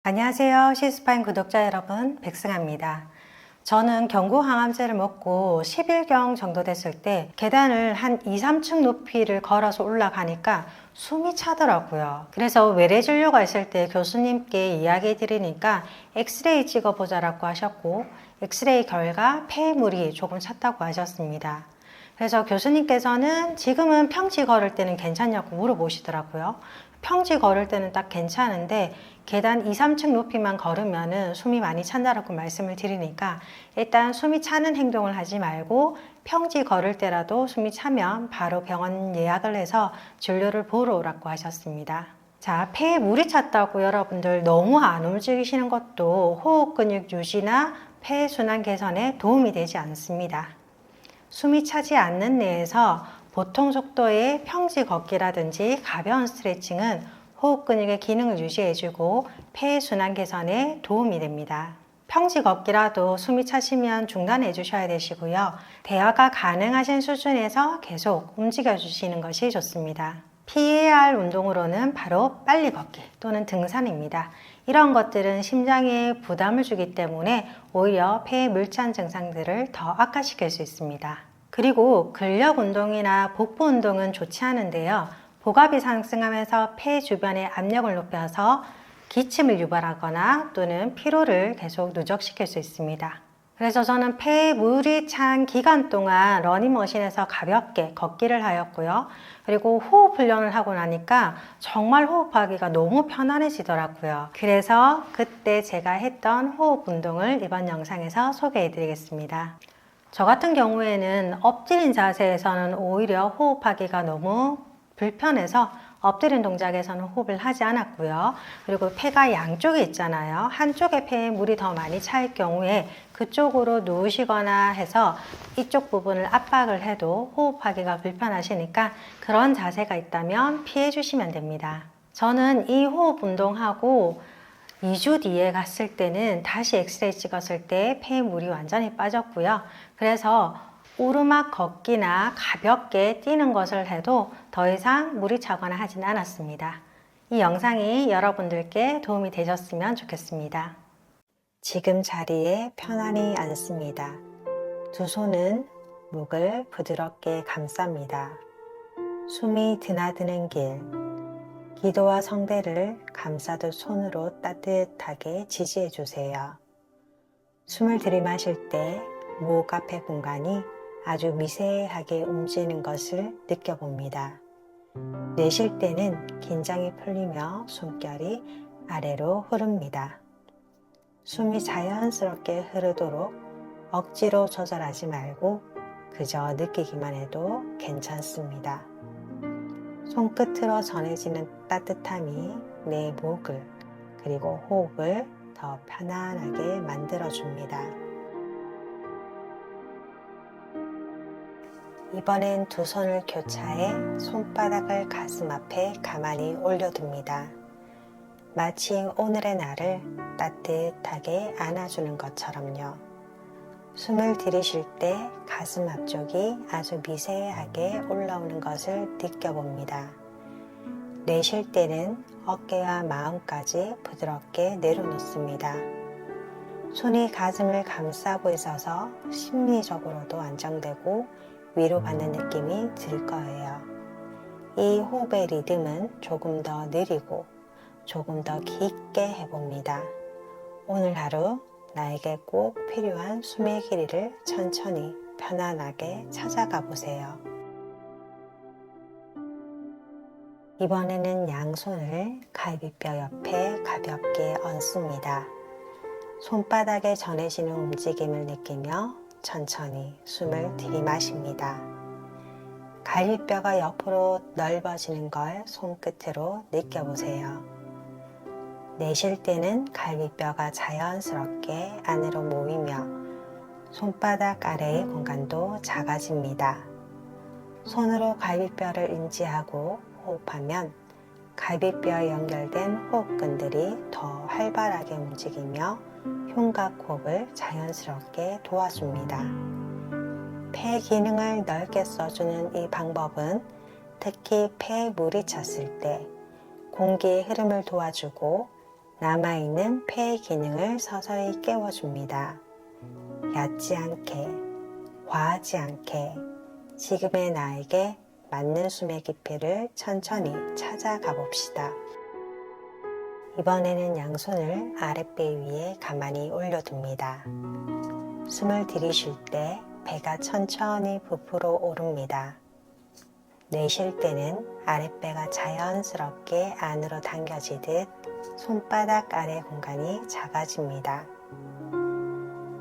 안녕하세요. 시스파인 구독자 여러분, 백승아입니다. 저는 경구 항암제를 먹고 10일경 정도 됐을 때 계단을 한 2, 3층 높이를 걸어서 올라가니까 숨이 차더라고요. 그래서 외래 진료가 있을 때 교수님께 이야기 드리니까 엑스레이 찍어보자라고 하셨고, 엑스레이 결과 폐에 물이 조금 찼다고 하셨습니다. 그래서 교수님께서는 지금은 평지 걸을 때는 괜찮냐고 물어보시더라고요. 평지 걸을 때는 딱 괜찮은데 계단 2, 3층 높이만 걸으면은 숨이 많이 찬다라고 말씀을 드리니까 일단 숨이 차는 행동을 하지 말고 평지 걸을 때라도 숨이 차면 바로 병원 예약을 해서 진료를 보러 오라고 하셨습니다. 자, 폐에 물이 찼다고 여러분들 너무 안 움직이시는 것도 호흡 근육 유지나 폐 순환 개선에 도움이 되지 않습니다. 숨이 차지 않는 내에서 보통 속도의 평지 걷기라든지 가벼운 스트레칭은 호흡 근육의 기능을 유지해주고 폐 순환 개선에 도움이 됩니다. 평지 걷기라도 숨이 차시면 중단해 주셔야 되시고요. 대화가 가능하신 수준에서 계속 움직여 주시는 것이 좋습니다. 피해야 할 운동으로는 바로 빨리 걷기 또는 등산입니다. 이런 것들은 심장에 부담을 주기 때문에 오히려 폐에 물찬 증상들을 더 악화시킬 수 있습니다. 그리고 근력 운동이나 복부 운동은 좋지 않은데요. 복압이 상승하면서 폐 주변의 압력을 높여서 기침을 유발하거나 또는 피로를 계속 누적시킬 수 있습니다. 그래서 저는 폐에 물이 찬 기간 동안 러닝머신에서 가볍게 걷기를 하였고요. 그리고 호흡 훈련을 하고 나니까 정말 호흡하기가 너무 편안해지더라고요. 그래서 그때 제가 했던 호흡 운동을 이번 영상에서 소개해 드리겠습니다. 저 같은 경우에는 엎드린 자세에서는 오히려 호흡하기가 너무 불편해서 엎드린 동작에서는 호흡을 하지 않았고요. 그리고 폐가 양쪽에 있잖아요. 한쪽에 폐에 물이 더 많이 차일 경우에 그쪽으로 누우시거나 해서 이쪽 부분을 압박을 해도 호흡하기가 불편하시니까 그런 자세가 있다면 피해 주시면 됩니다. 저는 이 호흡 운동하고 2주 뒤에 갔을 때는 다시 엑스레이 찍었을 때 폐에 물이 완전히 빠졌고요. 그래서 오르막 걷기나 가볍게 뛰는 것을 해도 더 이상 물이 차거나 하진 않았습니다. 이 영상이 여러분들께 도움이 되셨으면 좋겠습니다. 지금 자리에 편안히 앉습니다. 두 손은 목을 부드럽게 감쌉니다. 숨이 드나드는 길, 기도와 성대를 감싸듯 손으로 따뜻하게 지지해 주세요. 숨을 들이마실 때 목 앞의 공간이 아주 미세하게 움직이는 것을 느껴봅니다. 내쉴 때는 긴장이 풀리며 숨결이 아래로 흐릅니다. 숨이 자연스럽게 흐르도록 억지로 조절하지 말고 그저 느끼기만 해도 괜찮습니다. 손끝으로 전해지는 따뜻함이 내 목을 그리고 호흡을 더 편안하게 만들어줍니다. 이번엔 두 손을 교차해 손바닥을 가슴 앞에 가만히 올려둡니다. 마치 오늘의 나를 따뜻하게 안아주는 것처럼요. 숨을 들이쉴 때 가슴 앞쪽이 아주 미세하게 올라오는 것을 느껴봅니다. 내쉴 때는 어깨와 마음까지 부드럽게 내려놓습니다. 손이 가슴을 감싸고 있어서 심리적으로도 안정되고 위로받는 느낌이 들 거예요. 이 호흡의 리듬은 조금 더 느리고 조금 더 깊게 해봅니다. 오늘 하루 나에게 꼭 필요한 숨의 길이를 천천히 편안하게 찾아가 보세요. 이번에는 양손을 갈비뼈 옆에 가볍게 얹습니다. 손바닥에 전해지는 움직임을 느끼며 천천히 숨을 들이마십니다. 갈비뼈가 옆으로 넓어지는 걸 손끝으로 느껴보세요. 내쉴 때는 갈비뼈가 자연스럽게 안으로 모이며 손바닥 아래의 공간도 작아집니다. 손으로 갈비뼈를 인지하고 호흡하면 갈비뼈에 연결된 호흡근들이 더 활발하게 움직이며 흉곽 호흡을 자연스럽게 도와줍니다. 폐 기능을 넓게 써주는 이 방법은 특히 폐에 물이 찼을 때 공기의 흐름을 도와주고 남아있는 폐의 기능을 서서히 깨워줍니다. 얕지 않게, 과하지 않게 지금의 나에게 맞는 숨의 깊이를 천천히 찾아가 봅시다. 이번에는 양손을 아랫배 위에 가만히 올려둡니다. 숨을 들이쉴 때 배가 천천히 부풀어 오릅니다. 내쉴 때는 아랫배가 자연스럽게 안으로 당겨지듯 손바닥 아래 공간이 작아집니다.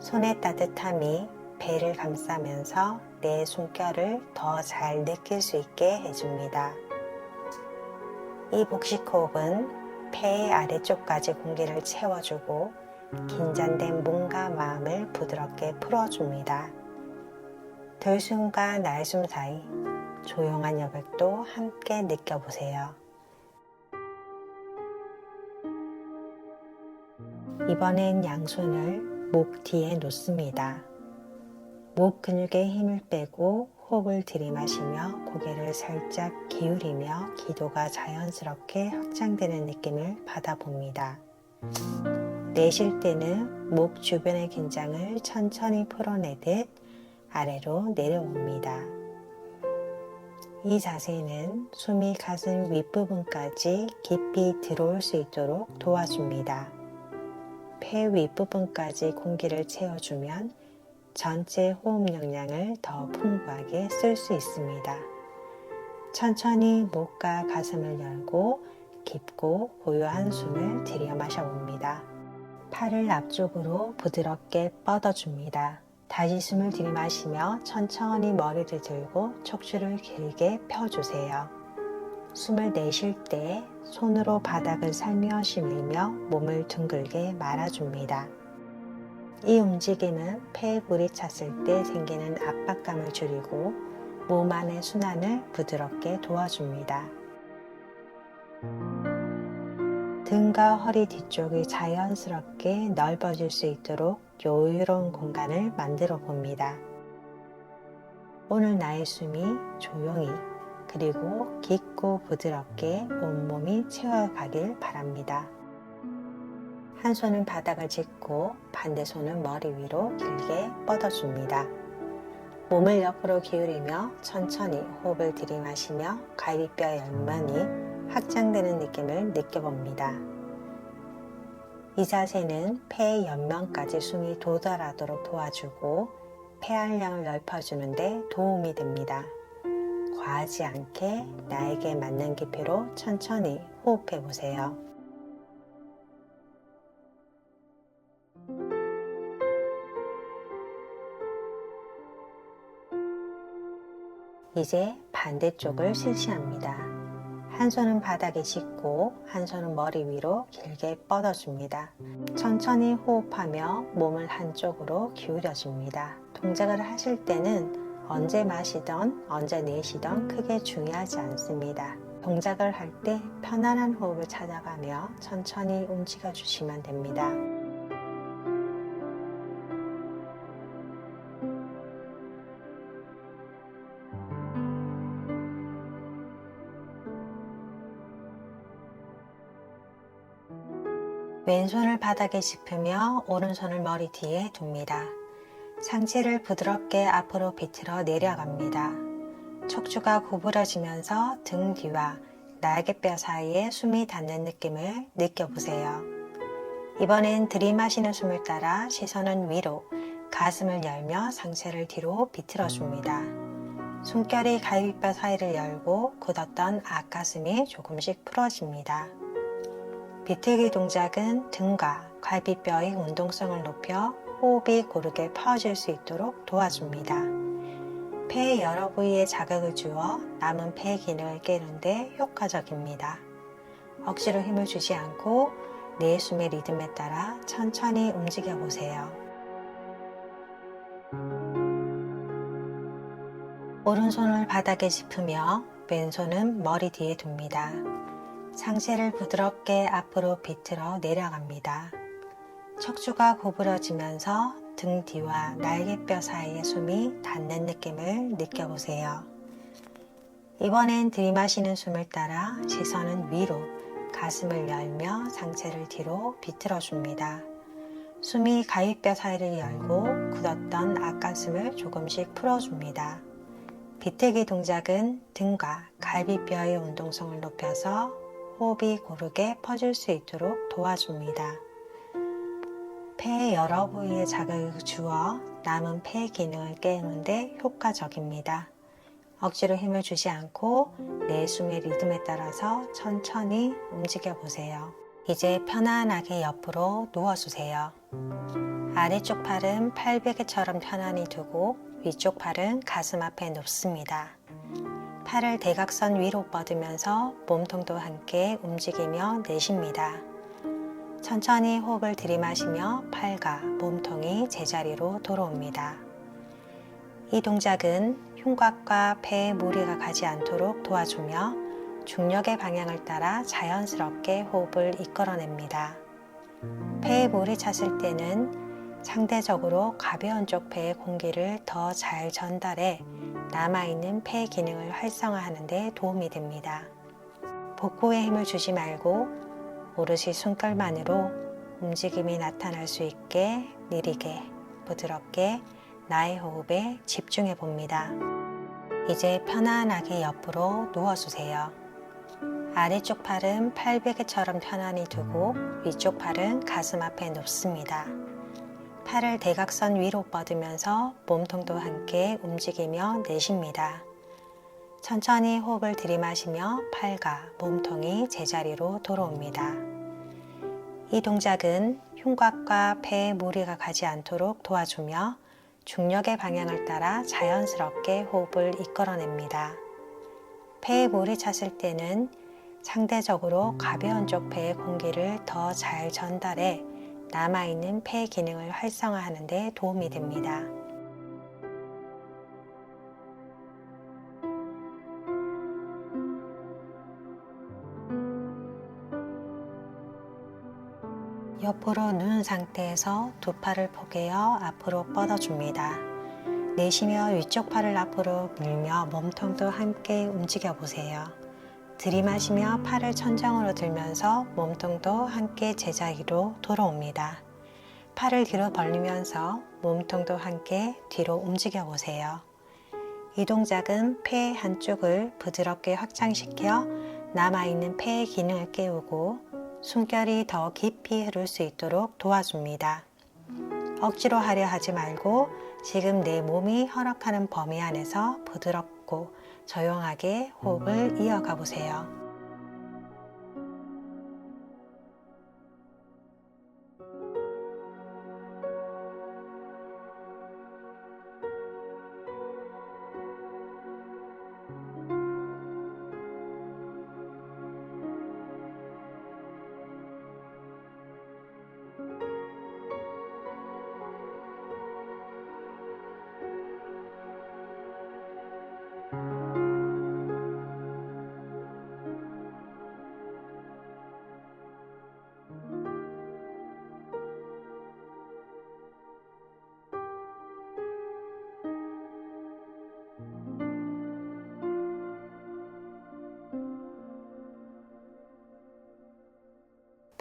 손의 따뜻함이 배를 감싸면서 내 숨결을 더 잘 느낄 수 있게 해줍니다. 이 복식호흡은 폐의 아래쪽까지 공기를 채워주고 긴장된 몸과 마음을 부드럽게 풀어줍니다. 들숨과 날숨 사이 조용한 여백도 함께 느껴보세요. 이번엔 양손을 목 뒤에 놓습니다. 목 근육에 힘을 빼고 호흡을 들이마시며 고개를 살짝 기울이며 기도가 자연스럽게 확장되는 느낌을 받아봅니다. 내쉴 때는 목 주변의 긴장을 천천히 풀어내듯 아래로 내려옵니다. 이 자세는 숨이 가슴 윗부분까지 깊이 들어올 수 있도록 도와줍니다. 폐 윗부분까지 공기를 채워주면 전체 호흡 역량을 더 풍부하게 쓸 수 있습니다. 천천히 목과 가슴을 열고 깊고 고요한 숨을 들여 마셔봅니다. 팔을 앞쪽으로 부드럽게 뻗어줍니다. 다시 숨을 들이마시며 천천히 머리를 들고 척추를 길게 펴주세요. 숨을 내쉴 때 손으로 바닥을 살며시 밀며 몸을 둥글게 말아줍니다. 이 움직임은 폐에 물이 찼을 때 생기는 압박감을 줄이고 몸 안의 순환을 부드럽게 도와줍니다. 등과 허리 뒤쪽이 자연스럽게 넓어질 수 있도록 여유로운 공간을 만들어 봅니다. 오늘 나의 숨이 조용히 그리고 깊고 부드럽게 온몸이 채워가길 바랍니다. 한 손은 바닥을 짚고 반대 손은 머리 위로 길게 뻗어줍니다. 몸을 옆으로 기울이며 천천히 호흡을 들이마시며 갈비뼈 열면이 확장되는 느낌을 느껴봅니다. 이 자세는 폐의 옆면까지 숨이 도달하도록 도와주고 폐활량을 넓혀주는데 도움이 됩니다. 과하지 않게 나에게 맞는 깊이로 천천히 호흡해 보세요. 이제 반대쪽을 실시합니다. 한 손은 바닥에 짚고 한 손은 머리 위로 길게 뻗어줍니다. 천천히 호흡하며 몸을 한쪽으로 기울여줍니다. 동작을 하실 때는 언제 마시던 언제 내쉬던 크게 중요하지 않습니다. 동작을 할 때 편안한 호흡을 찾아가며 천천히 움직여 주시면 됩니다. 왼손을 바닥에 짚으며 오른손을 머리 뒤에 둡니다. 상체를 부드럽게 앞으로 비틀어 내려갑니다. 척추가 구부러지면서 등 뒤와 날개뼈 사이에 숨이 닿는 느낌을 느껴보세요. 이번엔 들이마시는 숨을 따라 시선은 위로, 가슴을 열며 상체를 뒤로 비틀어줍니다. 숨결이 갈비뼈 사이를 열고 굳었던 앞가슴이 조금씩 풀어집니다. 비틀기 동작은 등과 갈비뼈의 운동성을 높여 호흡이 고르게 퍼질 수 있도록 도와줍니다. 폐의 여러 부위에 자극을 주어 남은 폐 기능을 깨는데 효과적입니다. 억지로 힘을 주지 않고 내 숨의 리듬에 따라 천천히 움직여 보세요. 오른손을 바닥에 짚으며 왼손은 머리 뒤에 둡니다. 상체를 부드럽게 앞으로 비틀어 내려갑니다. 척추가 구부러지면서 등 뒤와 날개뼈 사이에 숨이 닿는 느낌을 느껴보세요. 이번엔 들이마시는 숨을 따라 시선은 위로, 가슴을 열며 상체를 뒤로 비틀어줍니다. 숨이 가위뼈 사이를 열고 굳었던 앞가슴을 조금씩 풀어줍니다. 비틀기 동작은 등과 갈비뼈의 운동성을 높여서 호흡이 고르게 퍼질 수 있도록 도와줍니다. 폐의 여러 부위에 자극을 주어 남은 폐 기능을 깨우는 데 효과적입니다. 억지로 힘을 주지 않고 내 숨의 리듬에 따라서 천천히 움직여 보세요. 이제 편안하게 옆으로 누워주세요. 아래쪽 팔은 팔베개처럼 편안히 두고 위쪽 팔은 가슴 앞에 놓습니다. 팔을 대각선 위로 뻗으면서 몸통도 함께 움직이며 내쉽니다. 천천히 호흡을 들이마시며 팔과 몸통이 제자리로 돌아옵니다. 이 동작은 흉곽과 폐에 무리가 가지 않도록 도와주며 중력의 방향을 따라 자연스럽게 호흡을 이끌어냅니다. 폐에 물이 찼을 때는 상대적으로 가벼운 쪽 폐에 공기를 더 잘 전달해 남아있는 폐 기능을 활성화하는 데 도움이 됩니다. 복부에 힘을 주지 말고 오롯이 숨결만으로 움직임이 나타날 수 있게 느리게 부드럽게 나의 호흡에 집중해 봅니다. 이제 편안하게 옆으로 누워주세요. 아래쪽 팔은 팔베개처럼 편안히 두고 위쪽 팔은 가슴 앞에 놓습니다. 팔을 대각선 위로 뻗으면서 몸통도 함께 움직이며 내쉽니다. 천천히 호흡을 들이마시며 팔과 몸통이 제자리로 돌아옵니다. 이 동작은 흉곽과 폐에 무리가 가지 않도록 도와주며 중력의 방향을 따라 자연스럽게 호흡을 이끌어냅니다. 폐에 물이 찼을 때는 상대적으로 가벼운 쪽 폐에 공기를 더 잘 전달해 남아있는 폐 기능을 활성화하는 데 도움이 됩니다. 옆으로 누운 상태에서 두 팔을 포개어 앞으로 뻗어줍니다. 내쉬며 위쪽 팔을 앞으로 밀며 몸통도 함께 움직여 보세요. 들이마시며 팔을 천장으로 들면서 몸통도 함께 제자리로 돌아옵니다. 팔을 뒤로 벌리면서 몸통도 함께 뒤로 움직여 보세요. 이 동작은 폐 한쪽을 부드럽게 확장시켜 남아있는 폐의 기능을 깨우고 숨결이 더 깊이 흐를 수 있도록 도와줍니다. 억지로 하려 하지 말고 지금 내 몸이 허락하는 범위 안에서 부드럽고 조용하게 호흡을 이어가 보세요.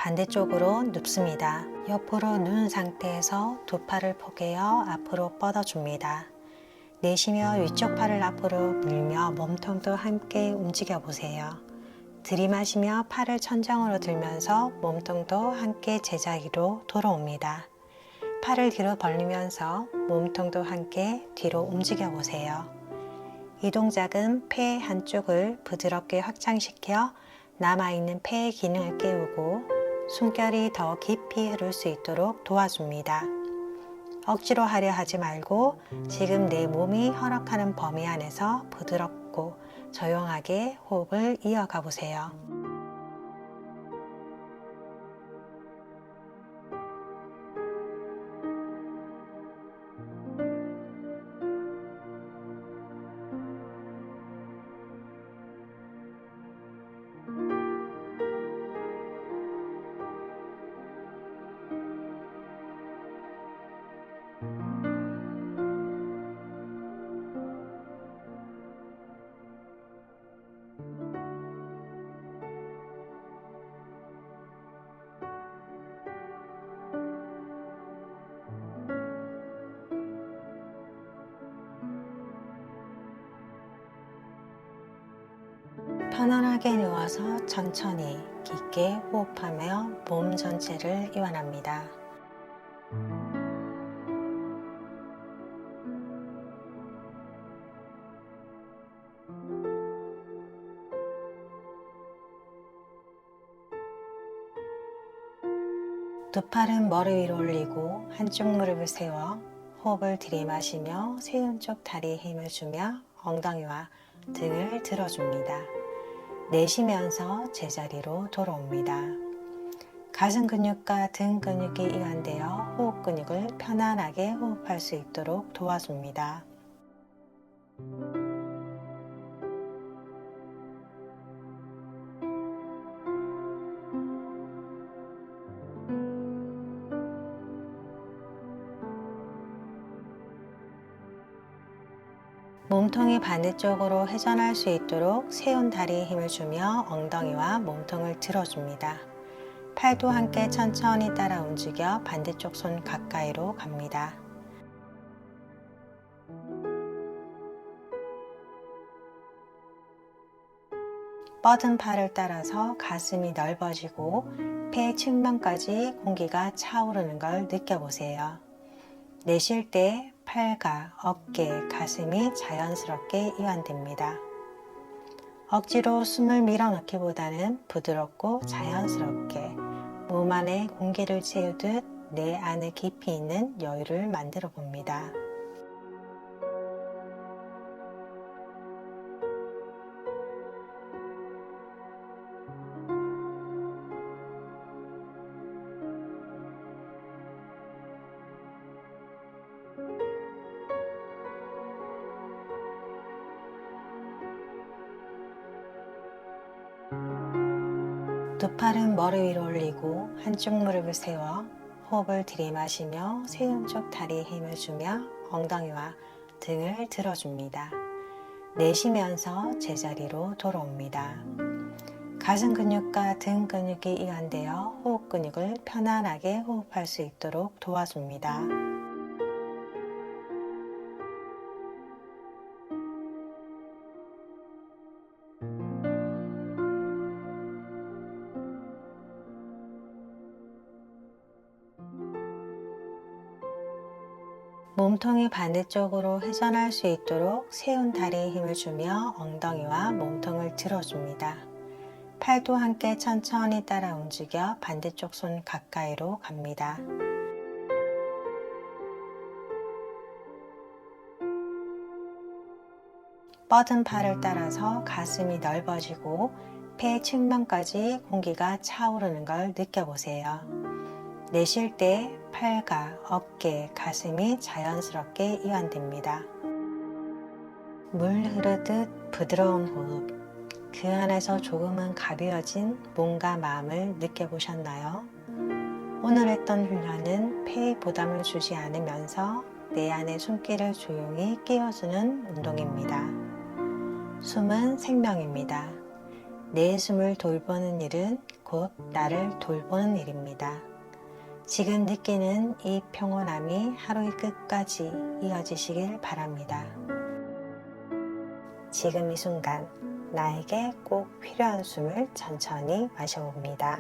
반대쪽으로 눕습니다. 옆으로 누운 상태에서 두 팔을 포개어 앞으로 뻗어줍니다. 내쉬며 위쪽 팔을 앞으로 밀며 몸통도 함께 움직여 보세요. 들이마시며 팔을 천장으로 들면서 몸통도 함께 제자리로 돌아옵니다. 팔을 뒤로 벌리면서 몸통도 함께 뒤로 움직여 보세요. 이 동작은 폐 한쪽을 부드럽게 확장시켜 남아있는 폐의 기능을 깨우고 숨결이 더 깊이 흐를 수 있도록 도와줍니다. 억지로 하려 하지 말고 지금 내 몸이 허락하는 범위 안에서 부드럽고 조용하게 호흡을 이어가 보세요. 편안하게 누워서 천천히 깊게 호흡하며 몸 전체를 이완합니다. 두 팔은 머리 위로 올리고 한쪽 무릎을 세워 호흡을 들이마시며 세운 쪽 다리에 힘을 주며 엉덩이와 등을 들어줍니다. 내쉬면서 제자리로 돌아옵니다. 가슴 근육과 등 근육이 이완되어 호흡 근육을 편안하게 호흡할 수 있도록 도와줍니다. 몸통이 반대쪽으로 회전할 수 있도록 세운 다리에 힘을 주며 엉덩이와 몸통을 들어줍니다. 팔도 함께 천천히 따라 움직여 반대쪽 손 가까이로 갑니다. 뻗은 팔을 따라서 가슴이 넓어지고 폐 측면까지 공기가 차오르는 걸 느껴보세요. 내쉴 때 팔과 어깨, 가슴이 자연스럽게 이완됩니다. 억지로 숨을 밀어넣기보다는 부드럽고 자연스럽게 몸 안에 공기를 채우듯 내 안에 깊이 있는 여유를 만들어 봅니다. 두 팔은 머리 위로 올리고 한쪽 무릎을 세워 호흡을 들이마시며 세운 쪽 다리에 힘을 주며 엉덩이와 등을 들어줍니다. 내쉬면서 제자리로 돌아옵니다. 가슴 근육과 등 근육이 이완되어 호흡 근육을 편안하게 호흡할 수 있도록 도와줍니다. 몸통이 반대쪽으로 회전할 수 있도록 세운 다리에 힘을 주며 엉덩이와 몸통을 들어줍니다. 팔도 함께 천천히 따라 움직여 반대쪽 손 가까이로 갑니다. 뻗은 팔을 따라서 가슴이 넓어지고 폐 측면까지 공기가 차오르는 걸 느껴보세요. 내쉴 때 팔과 어깨, 가슴이 자연스럽게 이완됩니다. 물 흐르듯 부드러운 호흡, 그 안에서 조금은 가벼워진 몸과 마음을 느껴보셨나요? 오늘 했던 훈련은 폐에 부담을 주지 않으면서 내 안의 숨기를 조용히 깨워주는 운동입니다. 숨은 생명입니다. 내 숨을 돌보는 일은 곧 나를 돌보는 일입니다. 지금 느끼는 이 평온함이 하루의 끝까지 이어지시길 바랍니다. 지금 이 순간 나에게 꼭 필요한 숨을 천천히 마셔봅니다.